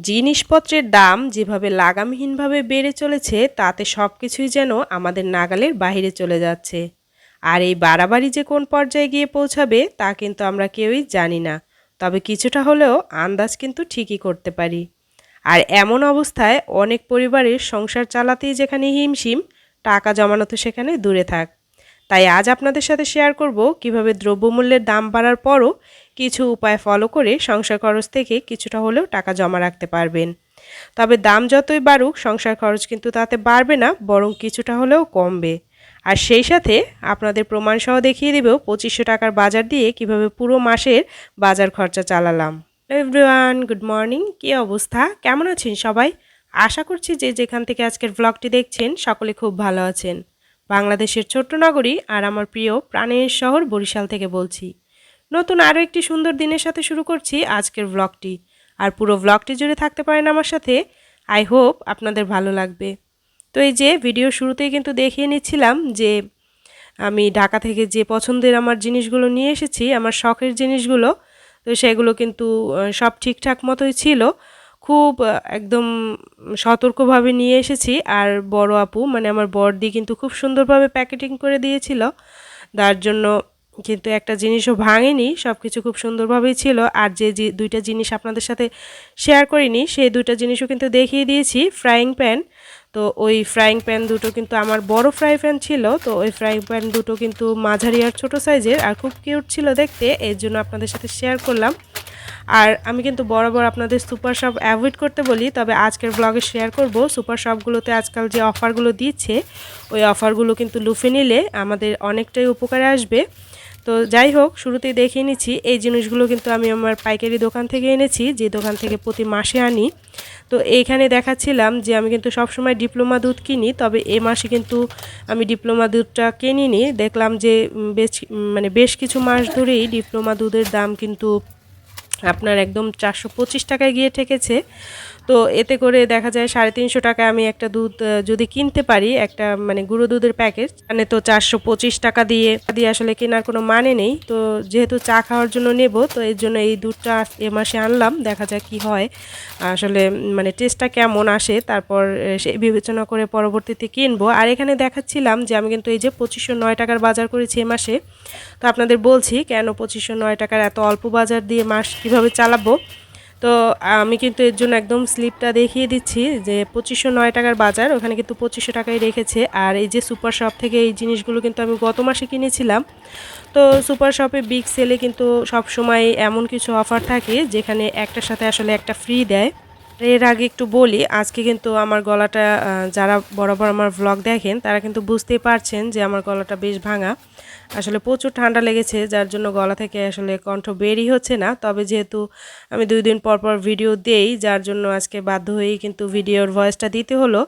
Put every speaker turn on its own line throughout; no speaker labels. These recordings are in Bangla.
জিনিসপত্রের দাম যেভাবে লাগামহীনভাবে বেড়ে চলেছে তাতে সব কিছুই যেন আমাদের নাগালের বাইরে চলে যাচ্ছে। আর এই বাড়াবাড়ি যে কোন পর্যায়ে গিয়ে পৌঁছাবে তা কিন্তু আমরা কেউই জানি না। তবে কিছুটা হলেও আন্দাজ কিন্তু ঠিকই করতে পারি। আর এমন অবস্থায় অনেক পরিবারের সংসার চালাতেই যেখানে হিমশিম, টাকা জমানো তো সেখানে দূরে থাক। তাই আজ আপনাদের সাথে শেয়ার করব কিভাবে দ্রব্যমূল্যের দাম বাড়ার পরও কিছু উপায় ফলো করে সংসার খরচ থেকে কিছুটা হলেও টাকা জমা রাখতে পারবেন। তবে দাম যতই বাড়ুক সংসার খরচ কিন্তু তাতে বাড়বে না, বরং কিছুটা হলেও কমবে। আর সেই সাথে আপনাদের প্রমাণসহ দেখিয়ে দেব 2500 টাকার বাজার দিয়ে কিভাবে পুরো মাসের বাজার খরচা চালালাম। Everyone, good morning. কী অবস্থা, কেমন আছেন সবাই? আশা করছি যে যেখান থেকে আজকের ব্লগটি দেখছেন সকলে খুব ভালো আছেন। বাংলাদেশের ছোট্ট নগরী আর আমার প্রিয় প্রাণের শহর বরিশাল থেকে বলছি। নতুন আরও একটি সুন্দর দিনের সাথে শুরু করছি আজকের ব্লগটি। আর পুরো ব্লগটি জুড়ে থাকতে পারেন আমার সাথে। আই হোপ আপনাদের ভালো লাগবে। তো এই যে ভিডিও শুরুতেই কিন্তু দেখিয়ে নিচ্ছিলাম যে আমি ঢাকা থেকে যে পছন্দের আমার জিনিসগুলো নিয়ে এসেছি, আমার শখের জিনিসগুলো। তো সেগুলো কিন্তু সব ঠিকঠাক মতোই ছিল। খুব একদম সতর্কভাবে নিয়ে এসেছি। আর বড় আপু মানে আমার বড়দি কিন্তু খুব সুন্দরভাবে প্যাকেটিং করে দিয়েছিল। তার জন্য কিন্তু একটা জিনিসও ভাঙেনি, সব কিছু খুব সুন্দরভাবেই ছিল। আর যে দুইটা জিনিস আপনাদের সাথে শেয়ার করিনি সেই দুইটা জিনিসও কিন্তু দেখিয়ে দিয়েছি। ফ্রাইং প্যান, তো ওই ফ্রাইং প্যান দুটো কিন্তু আমার বড় ফ্রাই প্যান ছিল। তো ওই ফ্রাইং প্যান দুটো কিন্তু মাঝারি আর ছোটো সাইজের, আর খুব কিউট ছিল দেখতে, এর জন্য আপনাদের সাথে শেয়ার করলাম। আর আমি কিন্তু বরাবর আপনাদের সুপার শপ অ্যাভয়েড করতে বলি, তবে আজকের ব্লগে শেয়ার করব সুপার শপগুলোতে আজকাল যে অফারগুলো দিচ্ছে ওই অফারগুলো কিন্তু লুফে নিলে আমাদের অনেকটাই উপকারে আসবে। তো যাই হোক, শুরুতেই দেখিয়ে নিচ্ছি এই জিনিসগুলো কিন্তু আমি আমার পাইকারি দোকান থেকে এনেছি, যে দোকান থেকে প্রতি মাসে আনি। তো এইখানে দেখাচ্ছিলাম যে আমি কিন্তু সবসময় ডিপ্লোমা দুধ কিনি, তবে এ মাসে কিন্তু আমি ডিপ্লোমা দুধটা কিনিনি। দেখলাম যে বেশ কিছু মাস ধরেই ডিপ্লোমা দুধের দাম কিন্তু আপনার একদম 425 টাকায় গিয়ে ঠেকেছে। তো এতে করে দেখা যায় 350 টাকায় আমি একটা দুধ যদি কিনতে পারি, একটা গুঁড়ো দুধের প্যাকেট, মানে তো 425 টাকা দিয়ে দিয়ে আসলে কেনার কোনো মানে নেই। তো যেহেতু চা খাওয়ার জন্য নেব, তো এর জন্য এই দুধটা এ মাসে আনলাম, দেখা যাক কি হয় আসলে, টেস্টটা কেমন আসে, তারপর সেই বিবেচনা করে পরবর্তীতে কিনবো। আর এখানে দেখাচ্ছিলাম যে আমি কিন্তু এই যে 2509 টাকার বাজার করেছি এ মাসে। তো আপনাদের বলছি কেন 2509 টাকার এত অল্প বাজার দিয়ে মাস কিভাবে চালাবো। তো আমি কিন্তু এর জন্য একদম স্লিপটা দেখিয়ে দিচ্ছি যে 2509 টাকার বাজার, ওখানে কিন্তু 2500 টাকায় রেখেছে। আর এই যে সুপার শপ থেকে এই জিনিসগুলো কিন্তু আমি গত মাসে কিনেছিলাম। তো সুপার শপে বিগ সেলে কিন্তু সব সময় এমন কিছু অফার থাকে যেখানে একটার সাথে আসলে একটা ফ্রি দেয়। এর আগে একটু বলি, আজকে কিন্তু আমার গলাটা যারা বরাবর আমার ভ্লগ দেখেন তারা কিন্তু বুঝতেই পারছেন যে আমার গলাটা বেশ ভাঙা। আসলে প্রচুর ঠান্ডা লেগেছে, যার জন্য গলা থেকে আসলে কণ্ঠ বেরই হচ্ছে না। তবে যেহেতু আমি 2 দিন পর পর ভিডিও দেই, যার জন্য আজকে বাধ্য হয়েই কিন্তু ভিডিওর ভয়েসটা দিতে হলো।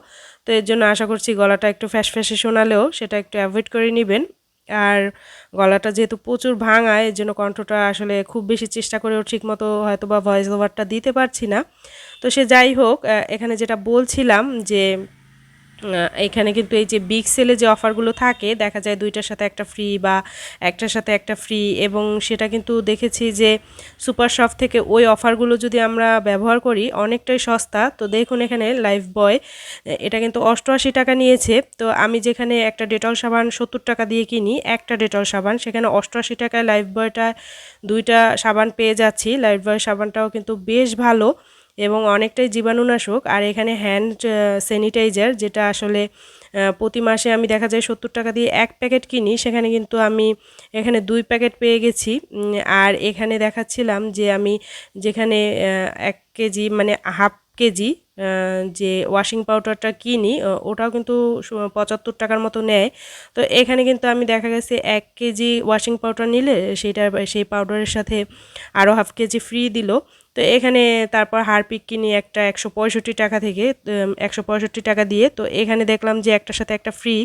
তো এর জন্য আশা করছি গলাটা একটু ফ্যাসফ্যাসে শোনালেও সেটা একটু অ্যাভয়েড করে নেবেন। আর গলাটা যেহেতু প্রচুর ভাঙা, এর জন্য কণ্ঠটা আসলে খুব বেশি চেষ্টা করেও ঠিকমতো হয়তো বা ভয়েস ওভারটা দিতে পারছি না। তো সে যাই হোক, এখানে যেটা বলছিলাম যে এখানে কিন্তু এই যে বিগ সেলে যে অফারগুলো থাকে, দেখা যায় দুইটার সাথে একটা ফ্রি বা একটার সাথে একটা ফ্রি, এবং সেটা কিন্তু দেখেছি যে সুপার শপ থেকে ওই অফারগুলো যদি আমরা ব্যবহার করি অনেকটাই সস্তা। তো দেখুন এখানে লাইফ বয় এটা কিন্তু 88 টাকা নিয়েছে। তো আমি যেখানে একটা ডেটল সাবান 70 টাকা দিয়ে কিনি, একটা ডেটল সাবান, সেখানে 88 টাকায় লাইফ বয়টা দুইটা সাবান পেয়ে যাচ্ছি। লাইফ বয় সাবানটাও কিন্তু বেশ ভালো এবং অনেকটাই জীবাণুনাশক। আর এখানে হ্যান্ড স্যানিটাইজার, যেটা আসলে প্রতি মাসে আমি দেখা যায় 70 টাকা দিয়ে এক প্যাকেট কিনি, সেখানে কিন্তু আমি এখানে 2 প্যাকেট পেয়ে গেছি। আর এখানে দেখাচ্ছিলাম যে আমি যেখানে 1 কেজি হাফ কেজি যে ওয়াশিং পাউডারটা কিনি, ওটাও কিন্তু 75 টাকার মতো নেয়। তো এখানে কিন্তু আমি দেখা গেছে 1 কেজি ওয়াশিং পাউডার নিলে সেই পাউডারের সাথে আরও হাফ কেজি ফ্রি দিল। তো এখানে তারপর হারপিক কিনি একটা 165 টাকা থেকে, 165 টাকা দিয়ে। তো এখানে দেখলাম যে একটার সাথে একটা ফ্রি।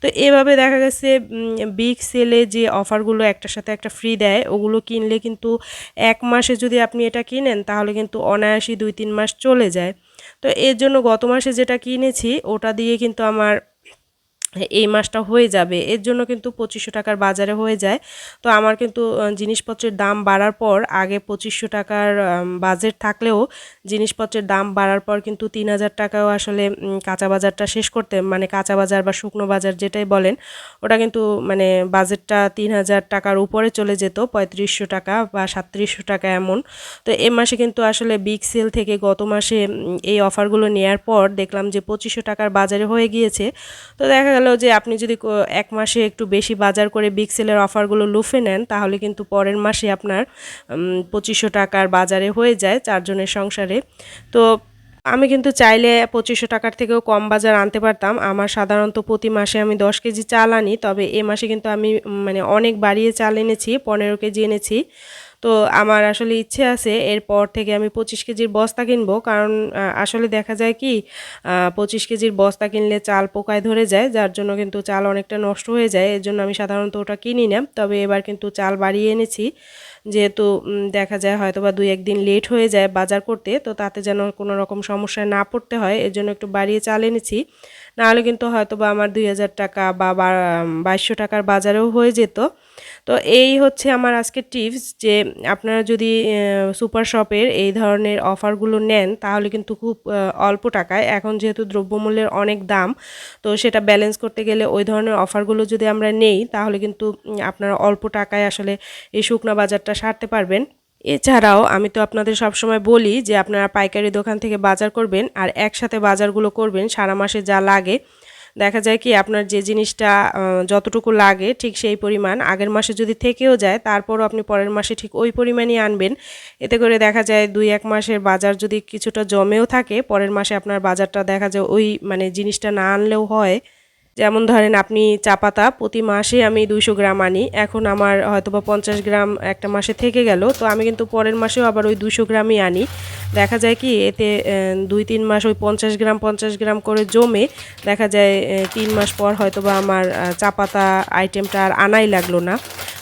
তো এভাবে দেখা গেছে বিগ সেলে যে অফারগুলো একটার সাথে একটা ফ্রি দেয়, ওগুলো কিনলে কিন্তু 1 মাসে যদি আপনি এটা কিনেন তাহলে কিন্তু অনায়াসই 2-3 মাস চলে যায়। তো এর জন্য গত মাসে যেটা কিনেছি ওটা দিয়ে কিন্তু আমার এই মাসটা হয়ে যাবে, এর জন্য কিন্তু 2500 টাকার বাজারে হয়ে যায়। তো আমার কিন্তু জিনিসপত্রের দাম বাড়ার পর আগে 2500 টাকার বাজেট থাকলেও জিনিসপত্রের দাম বাড়ার পর কিন্তু 3000 টাকাও আসলে কাঁচা বাজারটা শেষ করতে, মানে কাঁচা বাজার বা শুকনো বাজার যেটাই বলেন, ওটা কিন্তু মানে বাজেটটা 3000 টাকার উপরে চলে যেত, 3500 টাকা বা 3700 টাকা এমন। তো এ মাসে কিন্তু আসলে বিগ সেল থেকে গত মাসে এই অফারগুলো নেয়ার পর দেখলাম যে 2500 টাকার বাজারে হয়ে গিয়েছে। তো দেখা গেল যে আপনি যদি এক মাসে একটু বেশি বাজার করে বিগ সেলের অফারগুলো লুফে নেন, তাহলে কিন্তু পরের মাসে আপনার 2500 টাকার বাজারে হয়ে যায় 4 জনের সংসারে। তো আমি কিন্তু চাইলে 2500 টাকার থেকেও কম বাজার আনতে পারতাম। আমার সাধারণত প্রতি মাসে আমি 10 কেজি চাল আনি, তবে এ মাসে কিন্তু আমি মানে অনেক বাড়িয়ে চাল এনেছি, 15 কেজি এনেছি। তো আমার আসলে ইচ্ছে আছে এরপর থেকে আমি 25 কেজির বস্তা কিনবো, কারণ আসলে দেখা যায় কি 25 কেজির বস্তা কিনলে চাল পোকায় ধরে যায়, যার জন্য কিন্তু চাল অনেকটা নষ্ট হয়ে যায়। এর জন্য আমি সাধারণত ওটা কিনি না, তবে এবার কিন্তু চাল বাড়িয়ে এনেছি, যেহেতু দেখা যায় হয়তো বা 2-1 দিন লেট হয়ে যায় বাজার করতে, তো তাতে যেন কোনো রকম সমস্যায় না পড়তে হয়, এর জন্য একটু বাড়িয়ে চাল এনেছি। নাহলে কিন্তু হয়তো বা আমার 2000 টাকা বা 2200 টাকার বাজারেও হয়ে যেত। তো এই হচ্ছে আমার আজকের টিপস, যে আপনারা যদি সুপার শপের এই ধরনের অফারগুলো নেন, তাহলে কিন্তু খুব অল্প টাকায়, এখন যেহেতু দ্রব্যমূল্যের অনেক দাম, তো সেটা ব্যালেন্স করতে গেলে ওই ধরনের অফারগুলো যদি আমরা নেই, তাহলে কিন্তু আপনারা অল্প টাকায় আসলে এই শুকনা বাজারটা সারতে পারবেন। এছাড়াও আমি তো আপনাদের সবসময় বলি যে আপনারা পাইকারি দোকান থেকে বাজার করবেন আর একসাথে বাজারগুলো করবেন সারা মাসে যা লাগে। দেখা যায় কি আপনার যে জিনিসটা যতটুকু লাগে ঠিক সেই পরিমাণ আগের মাসে যদি থেকেও যায়, তারপরও আপনি পরের মাসে ঠিক ওই পরিমাণই আনবেন। এতে করে দেখা যায় 2-1 মাসের বাজার যদি কিছুটা জমেও থাকে, পরের মাসে আপনার বাজারটা দেখা যায় ওই মানে জিনিসটা না আনলেও হয়। যেমন ধরেন আপনি চা পাতা প্রতি মাসে আমি 200 গ্রাম আনি, এখন আমার হয়তোবা 50 গ্রাম একটা মাসে থেকে গেল, তো আমি কিন্তু পরের মাসেও আবার ওই 200 গ্রামই আনি। দেখা যায় কি এতে 2-3 মাস ওই 50 গ্রাম করে জমে, দেখা যায় 3 মাস পর হয়তোবা আমার চা পাতা আইটেমটা আর আনাই লাগলো না।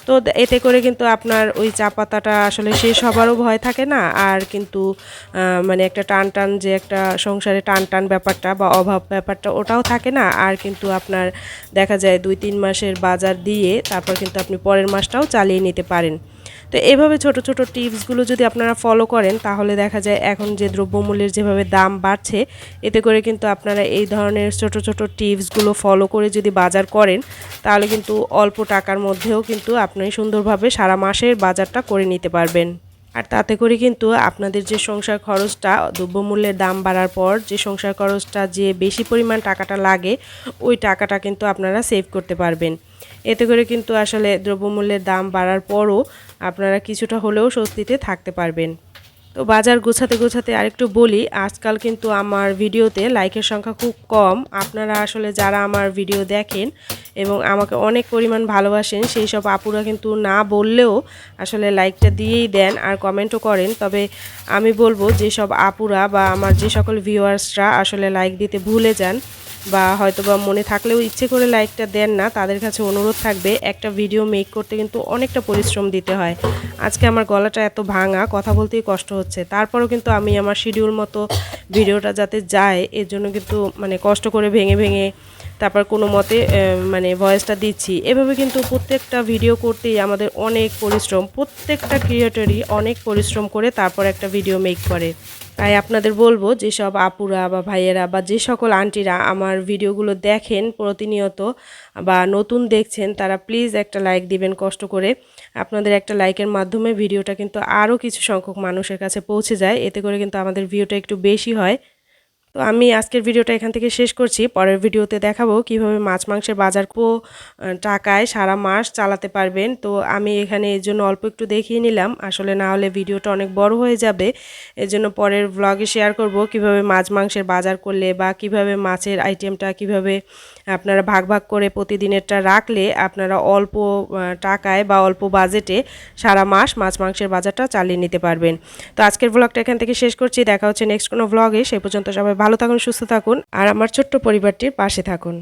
তো এতে করে কিন্তু আপনার ওই চা পাতাটা আসলে শেষ হবারও ভয় থাকে না, আর কিন্তু মানে একটা টান যে একটা সংসারে টান ব্যাপারটা বা অভাব ব্যাপারটা ওটাও থাকে না, আর কিন্তু আপনার দেখা যায় 2-3 মাসের বাজার দিয়ে তারপর কিন্তু আপনি পরের মাসটাও চালিয়ে নিতে পারেন। তো এভাবে ছোট ছোট টিপসগুলো যদি আপনারা ফলো করেন, তাহলে দেখা যায় এখন যে দ্রব্যমূল্যের যেভাবে দাম বাড়ছে, এতে করে কিন্তু আপনারা এই ধরনের ছোট ছোট টিপসগুলো ফলো করে যদি বাজার করেন, তাহলে কিন্তু অল্প টাকার মধ্যেও কিন্তু আপনি সুন্দরভাবে সারা মাসের বাজারটা করে নিতে পারবেন। আর তাতে করে কিন্তু আপনাদের যে সংসার খরচটা দ্রব্যমূল্যের দাম বাড়ার পর যে সংসার খরচটা যে বেশি পরিমাণ টাকাটা লাগে, ওই টাকাটা কিন্তু আপনারা সেভ করতে পারবেন। এতে করে কিন্তু আসলে দ্রব্যমূল্যের দাম বাড়ার পরও আপনারা কিছুটা হলেও স্বস্তিতে থাকতে পারবেন। তো বাজার গোছাতে আরেকটু বলি, আজকাল কিন্তু আমার ভিডিওতে লাইকের সংখ্যা খুব কম। আপনারা আসলে যারা আমার ভিডিও দেখেন এবং আমাকে অনেক পরিমাণ ভালোবাসেন, সেই সব আপুরা কিন্তু না বললেও আসলে লাইকটা দিয়েই দেন আর কমেন্টও করেন। তবে আমি বলবো যেসব আপুরা বা আমার যে সকল ভিউয়ার্সরা আসলে লাইক দিতে ভুলে যান বা হয়তোবা মনে থাকলেও ইচ্ছে করে লাইকটা দেন না, তাদের কাছে অনুরোধ থাকবে, একটা ভিডিও মেক করতে কিন্তু অনেকটা পরিশ্রম দিতে হয়। আজকে আমার গলাটা এত ভাঙা, কথা বলতেই কষ্ট হচ্ছে, তারপরেও কিন্তু আমি আমার শিডিউল মতো ভিডিওটা যাতে যায় এর জন্য কিন্তু মানে কষ্ট করে ভেঙে তারপর কোনো মতে মানে ভয়েসটা দিচ্ছি। এভাবে কিন্তু প্রত্যেকটা ভিডিও করতেই আমাদের অনেক পরিশ্রম, প্রত্যেকটা ক্রিয়েটরই অনেক পরিশ্রম করে তারপর একটা ভিডিও মেক করে। তাই আপনাদের বলবো যেসব আপুরা বা ভাইয়েরা বা যে সকল আন্টিরা আমার ভিডিওগুলো দেখেন প্রতিনিয়ত বা নতুন দেখছেন, তারা প্লিজ একটা লাইক দিবেন কষ্ট করে। আপনাদের একটা লাইকের মাধ্যমে ভিডিওটা কিন্তু আরও কিছু সংখ্যক মানুষের কাছে পৌঁছে যায়, এতে করে কিন্তু আমাদের ভিউটা একটু বেশি হয়। তো আমি আজকের ভিডিওটা এখান থেকে শেষ করছি। পরের ভিডিওতে দেখাবো কিভাবে মাছ মাংসের বাজার টাকায় সারা মাস চালাতে পারবেন। তো আমি এখানে এর জন্য অল্প একটু দেখিয়ে নিলাম, আসলে না হলে ভিডিওটা অনেক বড় হয়ে যাবে। এর জন্য পরের ব্লগে শেয়ার করব কিভাবে মাছ মাংসের বাজার করলে বা কিভাবে মাছের আইটেমটা কিভাবে আপনারা ভাগ করে প্রতিদিনেরটা রাখলে আপনারা অল্প টাকায় বা অল্প বাজেটে সারা মাস মাছ মাংসের বাজারটা চালিয়ে নিতে পারবেন। তো আজকের ব্লগটা এখান থেকে শেষ করছি। দেখা হচ্ছে নেক্সট কোনো ব্লগে। সেই পর্যন্ত সবাই ভালো থাকুন, সুস্থ থাকুন আর আমার ছোট্ট পরিবারটির পাশে থাকুন।